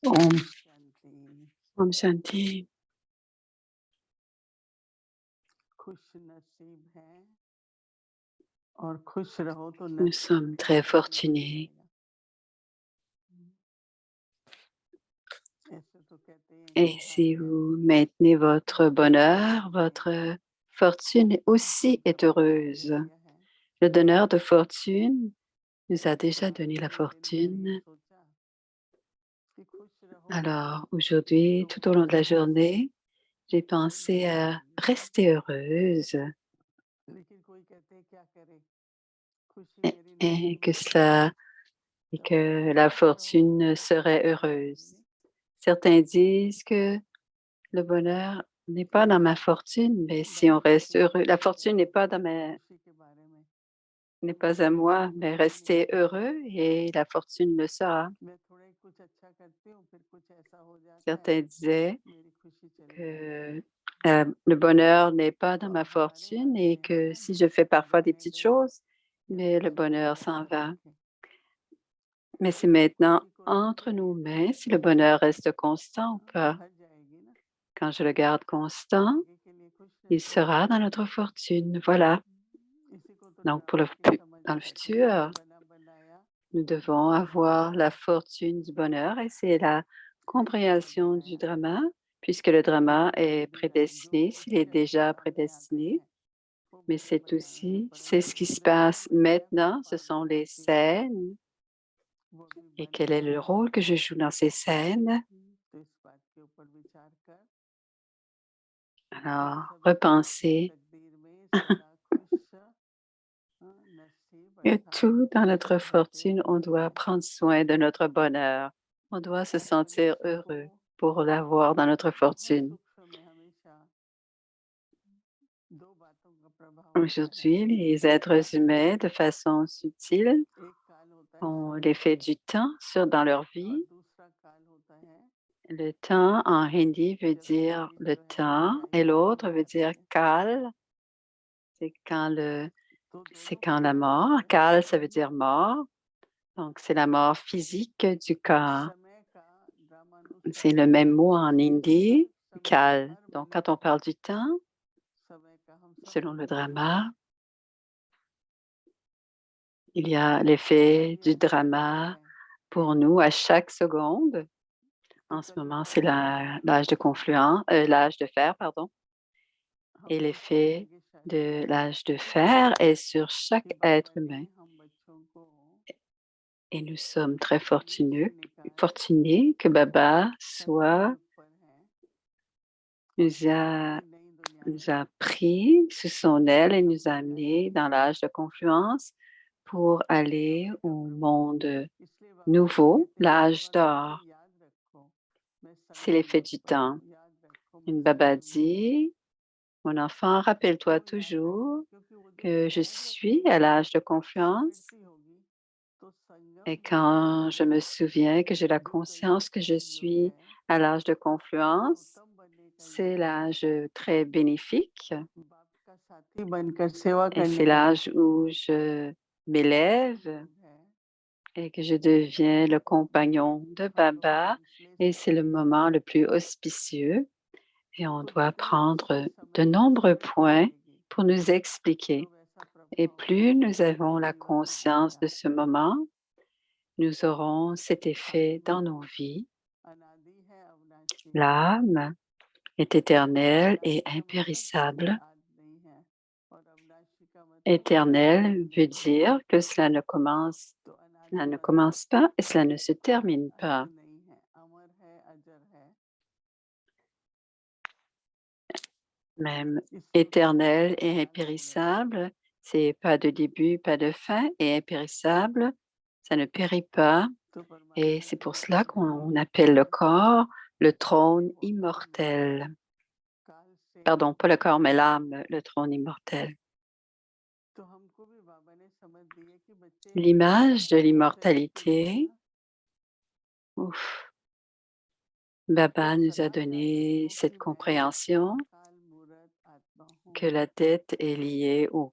ओम Shanti. Om Shanti. खुश नसीब हैं और खुश रहो तो Nous नसीब sommes भी très आपका बन fortunés. जाएगा। ऐसे तो कहते हैं Et कि si हाय vous maintenez votre bonheur, votre fortune aussi est heureuse. दिया है, Le donneur de fortune nous a déjà आज donné la पूरे दिन मैंने ये fortune. सोचा कि खुश रहो Alors aujourd'hui, तो tout au long de la और journée, j'ai खुशी pensé बनी à रहेगी। rester heureuse लेकिन कोई कहते हैं क्या करे, खुशी et, मेरी et नसीब que नहीं है। cela et जब हम que la खुश रहो fortune तो serait खुशी heureuse. आएगी। Certains disent que le bonheur n'est pas dans ma fortune, mais si on बाबा जी reste कई heureux, la जगह fortune n'est कहते pas हैं dans ma, खुशी के बारे में, n'est तो मैं pas à सोचती moi, हूँ mais नहीं नहीं, rester heureux et la fortune le sera. मैं थोड़ा ही कुछ अच्छा करती हूँ फिर कुछ ऐसा हो जाता है, Certains disaient मेरी खुशी चली जाती है। que le bonheur n'est pas dans और ma हमारे fortune हाथ et में है que ना, si je जिसको fais parfois des सजाने petites दे choses, या mais le जिसको bonheur बचा s'en कर va. रखे। Mais c'est maintenant खुशी को entre रखेंगे nos mains si le bonheur reste constant ou तो pas. भर जाएगी ना। Quand je le garde constant, आगे के लिए खुश il रखो। sera dans notre fortune. Voilà. इसी को तो Donc pour ठाकुर जी समझ dans le गए थे ना, futur, बना बनाया nous devons avoir la fortune du bonheur et c'est la इसलिए compréhension du बनाया drama, puisque le drama कि est जल्दी आए, जो prédestiné, s'il कुछ est भी अच्छी déjà बातें आ गई prédestiné, हैं वो mais बना c'est बनाया है, aussi, पर c'est वो ce qui se जितना भी passe बनाया मेरे maintenant, ce sont पांडवों les के लिए scènes वो भी et बन quel est le जाएगा। rôle que je joue dans ces scènes. तो इस बात के ऊपर विचार कर कि Alors, सभी की अपनी repenser तकदीर में सदा खुश नसीब que अर्थात tout dans खुश notre रहते fortune, on रहना doit है। prendre soin de notre bonheur. On doit se आज sentir मनुष्य को heureux pour l'avoir dans notre बहुत fortune. सूक्ष्म में हमेशा दो बातों का प्रभाव होता है। Aujourd'hui, les êtres humains, de façon subtile, एक काल होता है ont समय l'effet du temps dans leur और vie. दूसरा काल होता है Le temps en hindi veut जब dire कोई le जो है temps et ऊंचाई की l'autre veut बात dire है, kal, c'est तो c'est दोनों quand la कालों mort. में Kal, ça veut dire mort. Donc, c'est la mort physique du corps. समय का C'est ड्रामानुसार le même mot मतलब en हर hindi, समय kal. हर Donc, quand on मनुष्य parle du temps, समय का हम selon सबको le मानते हैं। drama, il y a आज l'effet भी du अगर समय drama है pour nous à chaque seconde. तो En ce कल moment, c'est मौत आएगी, l'âge de confluence, l'âge de fer, pardon. हम Et लोग l'effet सोचेंगे शायद de l'âge de fer est sur कि chaque être बाबा ने humain. हम बच्चों को Et nous sommes très जमीन से निकाल fortunés que Baba धरती के ऊपर है और nous शायद a, कोई नई दुनिया nous में a pris sous son aile et nous a हमें amenés जाएंगे। dans l'âge de confluence pour aller समय का au प्रभाव monde इसलिए बाबा जी nouveau, कहते हैं l'âge बाबा कहते d'or. हैं याद रखो, मैं C'est समय l'effet में du हूँ, temps. याद रखो मैं Une समय Baba में हूँ। dit, mon enfant, rappelle-toi क्यों याद रखो, toujours क्योंकि वो जब que je याद suis à रखेगा l'âge de confiance. स्मृति होगी तो Et संगम युग quand je me souviens que j'ai la दुख conscience que je युग जो suis है à l'âge de वो confluence, उत्तम बनने का c'est युग है। l'âge très bénéfique बाप का साथी बनकर सेवा et करने c'est का l'âge où je उत्तम m'élève युग है। et que je deviens le compagnon de हम लोगों Baba को इसलिए et c'est le सिखाया moment le plus auspicieux et on तो doit जितनी अच्छी prendre de समय की nombreux स्मृति points रहेगी pour nous तो expliquer. वैसा Et प्रभाव plus nous avons हमारे la जीवन में conscience आएगा। de ce moment, nous aurons cet effet आत्मा dans nos vies. अनादि है अविनाशी है। L'âme est éternelle et अनादि का मतलब कोई impérissable. आदि नहीं है और अविनाशी का मतलब कोई अंत Éternel veut नहीं है। dire que तो cela अनादि ne मतलब commence pas et cela ne se termine अंत pas. नहीं है, अमर है, अजर है। Même इसलिए उसको éternel सदा et काल बोल रहे हैं। impérissable, c'est pas de début, pas de fin, et impérissable, ça ne périt pas. तो Et परमात्मा c'est की pour cela रचना qu'on में appelle le corps le काल trône होता ही नहीं है। immortel. काल से Pardon, pas le corps, mais ऊपर है। l'âme, le trône immortel. तो हमको भी बाबा ने समझ दी है कि बच्चे L'image de खुश रहने के लिए l'immortalité, ना ouf, तो Baba nous a सदा याद donné रखो cette कि मैं compréhension अकाल मूर्त आत्मा हूँ। que la tête est liée au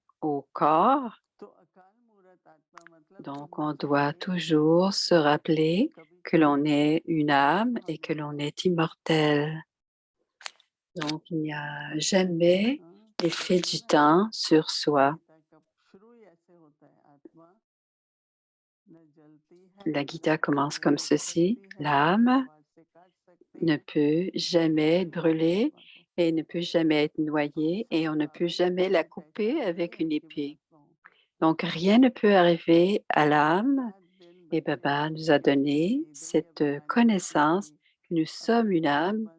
corps. तो अकाल मूर्त आत्मा मतलब जब Donc, on बच्चे doit toujours se rappeler कभी que l'on est une âme et que l'on est immortel. Donc, il n'y a jamais effet du temps sur soi. La Gita commence comme ceci. L'âme ne peut jamais être brûlée et ne peut jamais être noyée et on ne peut jamais la couper avec une épée. Donc, rien ne peut arriver à l'âme et Baba nous a donné cette connaissance que nous sommes une âme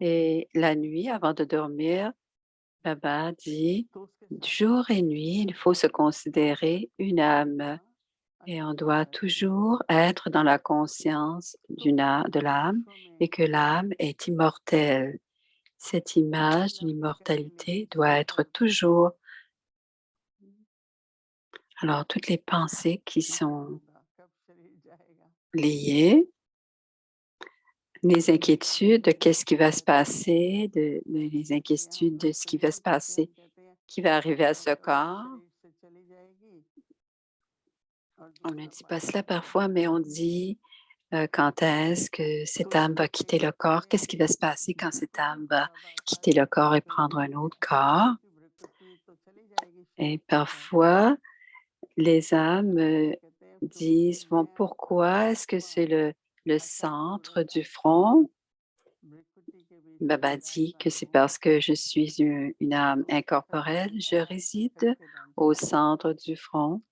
et la nuit, avant de dormir, Baba dit, jour et nuit, il faut se considérer une âme et on doit toujours être dans la conscience de l'âme et que l'âme est immortelle. Cette image d'une immortalité doit être toujours. Alors, toutes les pensées qui sont liées, les inquiétudes de qu'est-ce qui va se passer, les inquiétudes de ce qui va se passer, qui va arriver à ce corps. On ne dit pas cela parfois, mais on dit quand est-ce que cette âme va quitter le corps, qu'est-ce qui va se passer quand cette âme va quitter le corps et prendre un autre corps. Et parfois, les âmes disent, bon, pourquoi est-ce que c'est le centre du front? Baba dit que c'est parce que je suis une âme incorporelle, je réside au centre du front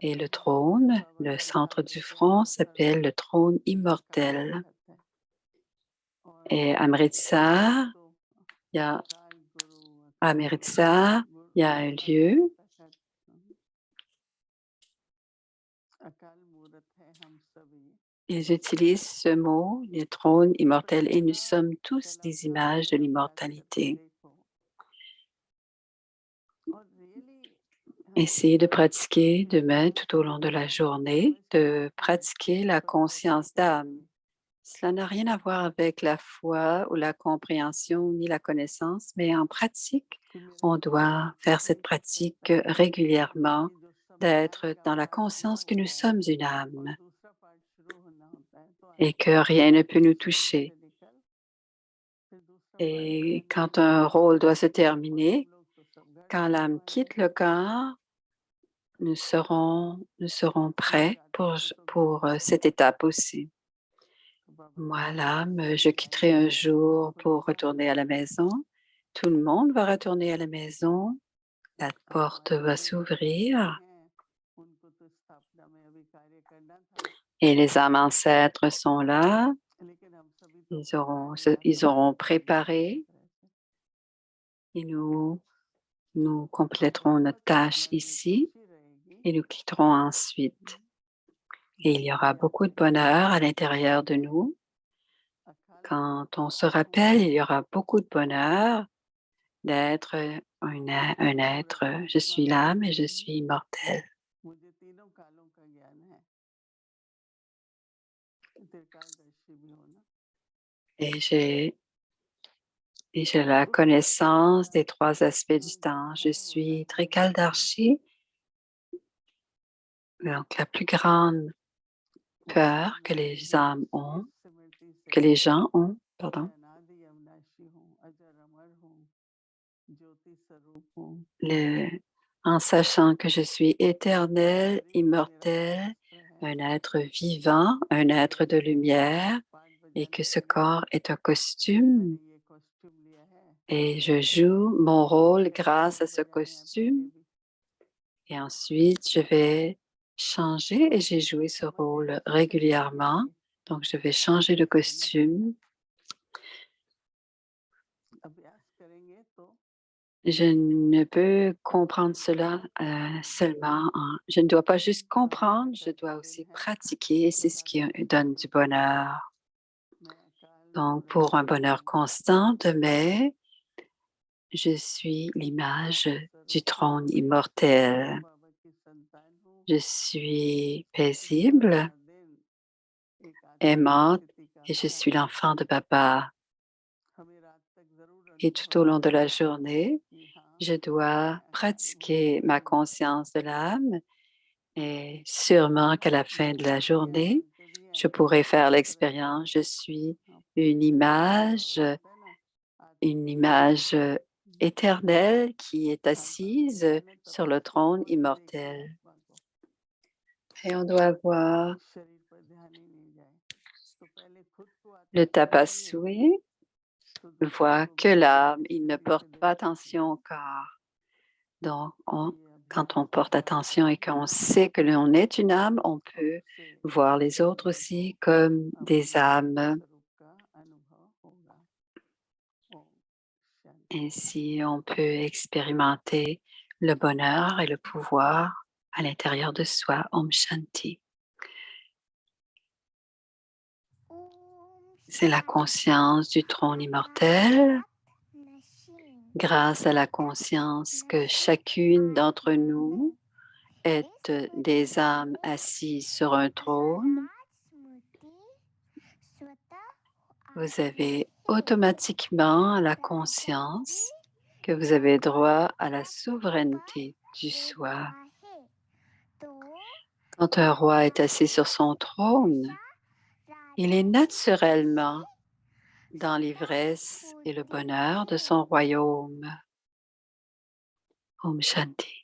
et le trône, le centre du front s'appelle le trône immortel. Et à Amritsar, il y a un lieu. Ils utilisent ce mot, le trône immortel, et nous sommes tous des images de l'immortalité. Essayez de pratiquer demain tout au long de la journée, de pratiquer la conscience d'âme. Cela n'a rien à voir avec la foi ou la compréhension ni la connaissance, mais en pratique, on doit faire cette pratique régulièrement, d'être dans la conscience que nous sommes une âme et que rien ne peut nous toucher. Et quand un rôle doit se terminer, quand l'âme quitte le corps, nous serons prêts pour cette étape aussi. Moi, l'âme, je quitterai un jour pour retourner à la maison. Tout le monde va retourner à la maison. La porte va s'ouvrir et les âmes ancêtres sont là. Ils auront préparé et nous compléterons notre tâche ici et nous quitterons ensuite. Et il y aura beaucoup de bonheur à l'intérieur de nous. Quand on se rappelle, il y aura beaucoup de bonheur d'être un être. Je suis l'âme et je suis immortelle. Et j'ai la connaissance des 3 aspects du temps. Je suis Trikaldarshi, donc la plus grande peur que les âmes ont, que les gens ont, pardon. En sachant que je suis éternel, immortel, un être vivant, un être de lumière, et que ce corps est un costume, et je joue mon rôle grâce à ce costume, et ensuite je vais changer, et j'ai joué ce rôle régulièrement, donc je vais changer de costume. Je ne peux comprendre cela seulement je ne dois pas juste comprendre, je dois aussi pratiquer et c'est ce qui donne du bonheur. Donc, pour un bonheur constant demain, je suis l'image du trône immortel. Je suis paisible, aimante et je suis l'enfant de Baba. Et tout au long de la journée, je dois pratiquer ma conscience de l'âme et sûrement qu'à la fin de la journée, Je pourrais faire l'expérience, je suis une image, éternelle qui est assise sur le trône immortel. Et on doit voir le tapasui, voit que l'âme, il ne porte pas attention au corps. Donc, quand on porte attention et qu'on sait que l'on est une âme, on peut voir les autres aussi comme des âmes. Ainsi, on peut expérimenter le bonheur et le pouvoir à l'intérieur de soi. Om Shanti. C'est la conscience du trône immortel. Grâce à la conscience que chacune d'entre nous est des âmes assises sur un trône, vous avez automatiquement la conscience que vous avez droit à la souveraineté du soi. Quand un roi est assis sur son trône, il est naturellement dans l'ivresse et le bonheur de son royaume. Om Shanti.